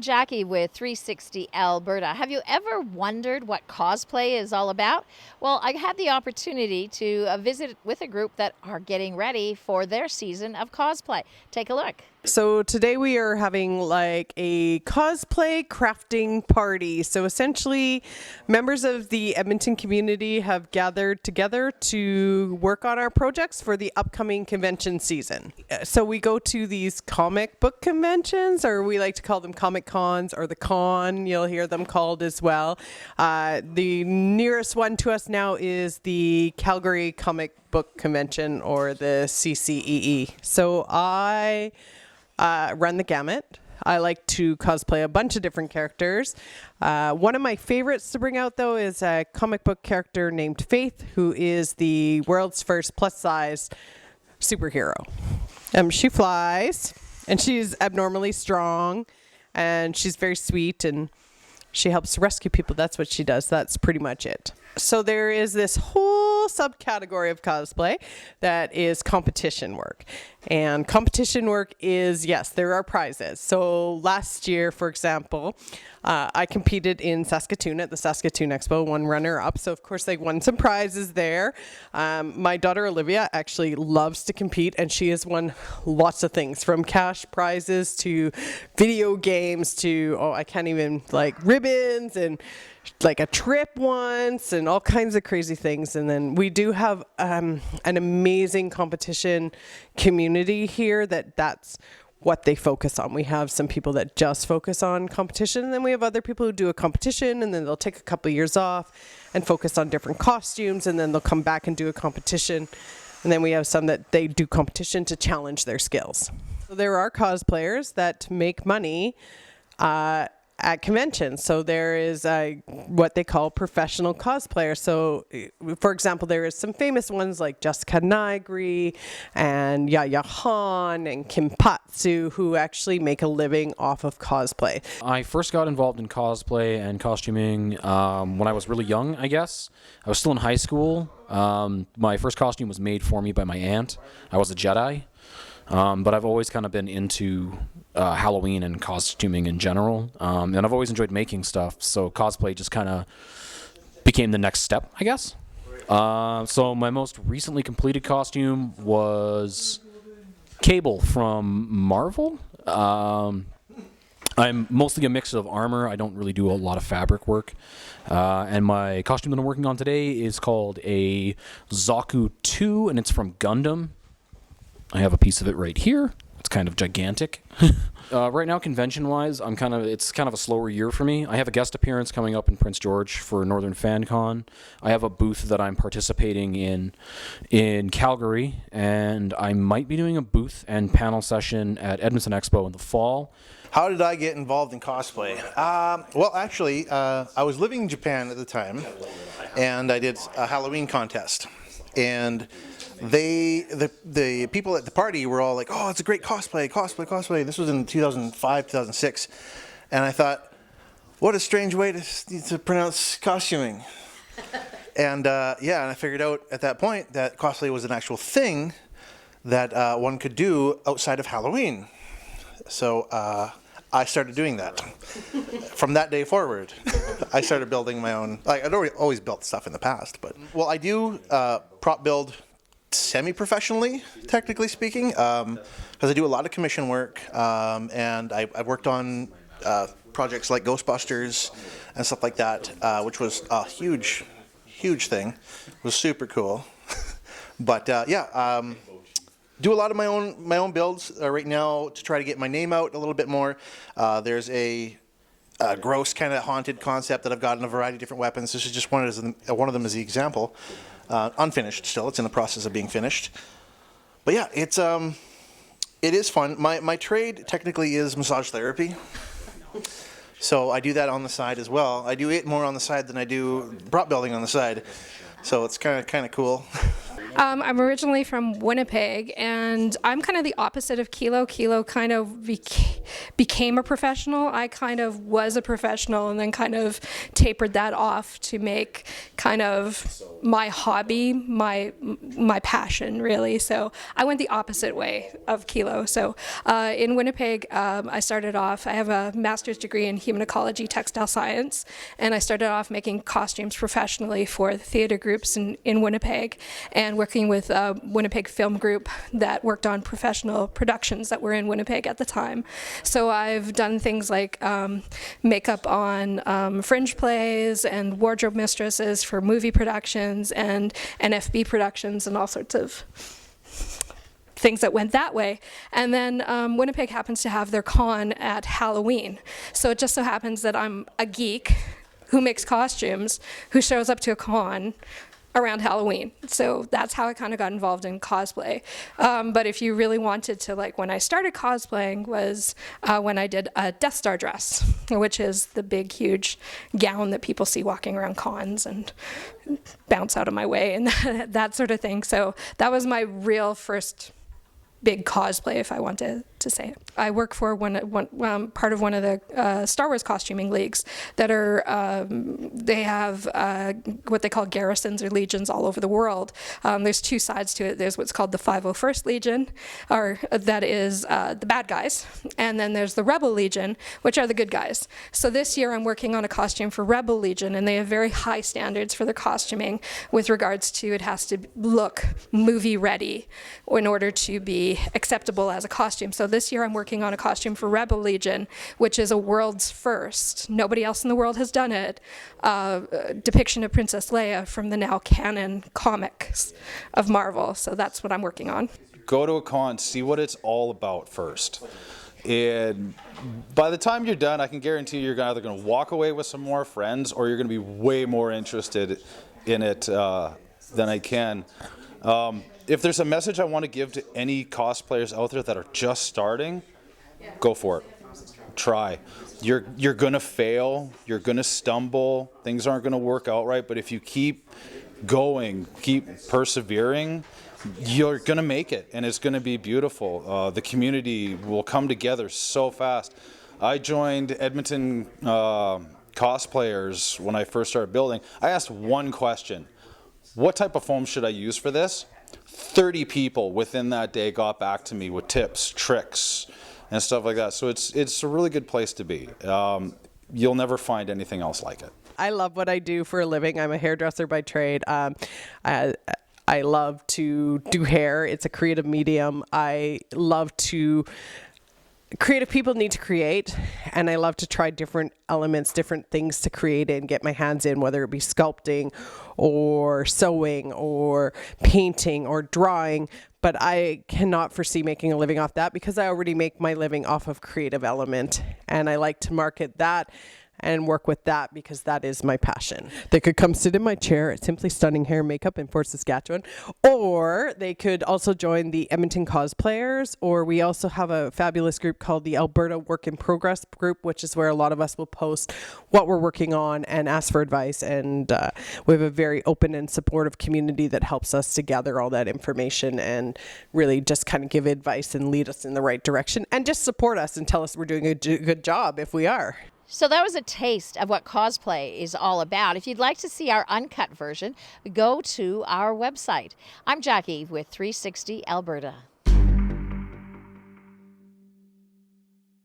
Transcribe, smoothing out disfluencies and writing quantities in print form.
Jackie with 360 Alberta. Have you ever wondered what cosplay is all about? Well, I had the opportunity to visit with a group that are getting ready for their season of cosplay. Take a look. So today we are having like a cosplay crafting party. So essentially members of the Edmonton community have gathered together to work on our projects for the upcoming convention season. So we go to these comic book conventions, or we like to call them comic cons, or the con, you'll hear them called as well. The nearest one to us now is the Calgary Comic Book Convention, or the CCEE. So I run the gamut. I like to cosplay a bunch of different characters. One of my favorites to bring out, though, is a comic book character named Faith, who is the world's first plus-size superhero. She flies, and she's abnormally strong, and she's very sweet, and she helps rescue people. That's what she does. That's pretty much it. So there is this whole subcategory of cosplay that is competition work. And competition work is, yes, there are prizes. So last year, for example, I competed in Saskatoon at the Saskatoon Expo, won runner-up. So, of course, I won some prizes there. My daughter, Olivia, actually loves to compete, and she has won lots of things, from cash prizes to video games to, I can't even, like, ribbons and like a trip once and all kinds of crazy things. And then we do have an amazing competition community here that's what they focus on. We have some people that just focus on competition, and then we have other people who do a competition and then they'll take a couple of years off and focus on different costumes, and then they'll come back and do a competition. And then we have some that they do competition to challenge their skills. So there are cosplayers that make money at conventions. So there is what they call professional cosplayers. So, for example, there is some famous ones like Jessica Nigri and Yaya Han and Kim Patsu, who actually make a living off of cosplay. I first got involved in cosplay and costuming when I was really young, I guess. I was still in high school. My first costume was made for me by my aunt. I was a Jedi. But I've always kind of been into Halloween and costuming in general. And I've always enjoyed making stuff. So cosplay just kind of became the next step, I guess. So my most recently completed costume was Cable from Marvel. I'm mostly a mix of armor. I don't really do a lot of fabric work. And my costume that I'm working on today is called a Zaku 2, and it's from Gundam. I have a piece of it right here. It's kind of gigantic. Right now, convention-wise, it's kind of a slower year for me. I have a guest appearance coming up in Prince George for Northern FanCon. I have a booth that I'm participating in Calgary, and I might be doing a booth and panel session at Edmonton Expo in the fall. How did I get involved in cosplay? Well, actually, I was living in Japan at the time, and I did a Halloween contest. And the people at the party were all like, "Oh, it's a great cosplay." This was in 2005, 2006. And I thought, what a strange way to pronounce costuming. And and I figured out at that point that cosplay was an actual thing that one could do outside of Halloween. So I started doing that. From that day forward, I started building my own. I'd always built stuff in the past, but I do prop build semi-professionally, technically speaking, because I do a lot of commission work, and I've worked on projects like Ghostbusters and stuff like that, which was a huge thing. It was super cool. But do a lot of my own builds right now to try to get my name out a little bit more. There's a gross kind of haunted concept that I've got in a variety of different weapons. This is just one of them as the example. Unfinished still. It's in the process of being finished. But yeah, it is fun. My trade technically is massage therapy. So I do that on the side as well. I do it more on the side than I do prop building on the side. So it's kind of cool. I'm originally from Winnipeg, and I'm kind of the opposite of Kilo. Kilo kind of became a professional. I kind of was a professional and then kind of tapered that off to make kind of my hobby, my passion, really. So I went the opposite way of Kilo. So in Winnipeg, I started off, I have a master's degree in human ecology, textile science, and I started off making costumes professionally for the theater groups in Winnipeg, and working with a Winnipeg film group that worked on professional productions that were in Winnipeg at the time. So I've done things like makeup on fringe plays and wardrobe mistresses for movie productions and NFB productions and all sorts of things that went that way. And then Winnipeg happens to have their con at Halloween. So it just so happens that I'm a geek who makes costumes, who shows up to a con around Halloween. So that's how I kind of got involved in cosplay. But if you really wanted to, like, when I started cosplaying was when I did a Death Star dress, which is the big, huge gown that people see walking around cons and bounce out of my way and that sort of thing. So that was my real first big cosplay, if I want to say it. I work for part of one of the Star Wars costuming leagues that are, they have what they call garrisons or legions all over the world. There's two sides to it. There's what's called the 501st Legion, or that is the bad guys, and then there's the Rebel Legion, which are the good guys. So this year I'm working on a costume for Rebel Legion, and they have very high standards for their costuming with regards to it has to look movie ready in order to be acceptable as a costume. So this year I'm working on a costume for Rebel Legion, which is a world's first, nobody else in the world has done it, depiction of Princess Leia from the now canon comics of Marvel. So that's what I'm working on. Go to a con, see what it's all about first. And by the time you're done, I can guarantee you're either going to walk away with some more friends, or you're going to be way more interested in it than I can. If there's a message I want to give to any cosplayers out there that are just starting, go for it. Try. You're going to fail. You're going to stumble. Things aren't going to work out right. But if you keep going, keep persevering, you're going to make it. And it's going to be beautiful. The community will come together so fast. I joined Edmonton cosplayers when I first started building. I asked one question. What type of foam should I use for this? 30 people within that day got back to me with tips, tricks, and stuff like that. So it's a really good place to be. You'll never find anything else like it. I love what I do for a living. I'm a hairdresser by trade. I love to do hair. It's a creative medium. I love to creative people need to create, and I love to try different elements, different things to create and get my hands in, whether it be sculpting or sewing or painting or drawing. But I cannot foresee making a living off that because I already make my living off of creative element, and I like to market that and work with that because that is my passion. They could come sit in my chair at Simply Stunning Hair and Makeup in Fort Saskatchewan, or they could also join the Edmonton Cosplayers, or we also have a fabulous group called the Alberta Work in Progress group, which is where a lot of us will post what we're working on and ask for advice, and we have a very open and supportive community that helps us to gather all that information and really just kind of give advice and lead us in the right direction and just support us and tell us we're doing a good job if we are. So that was a taste of what cosplay is all about. If you'd like to see our uncut version, go to our website. I'm Jackie with 360 Alberta.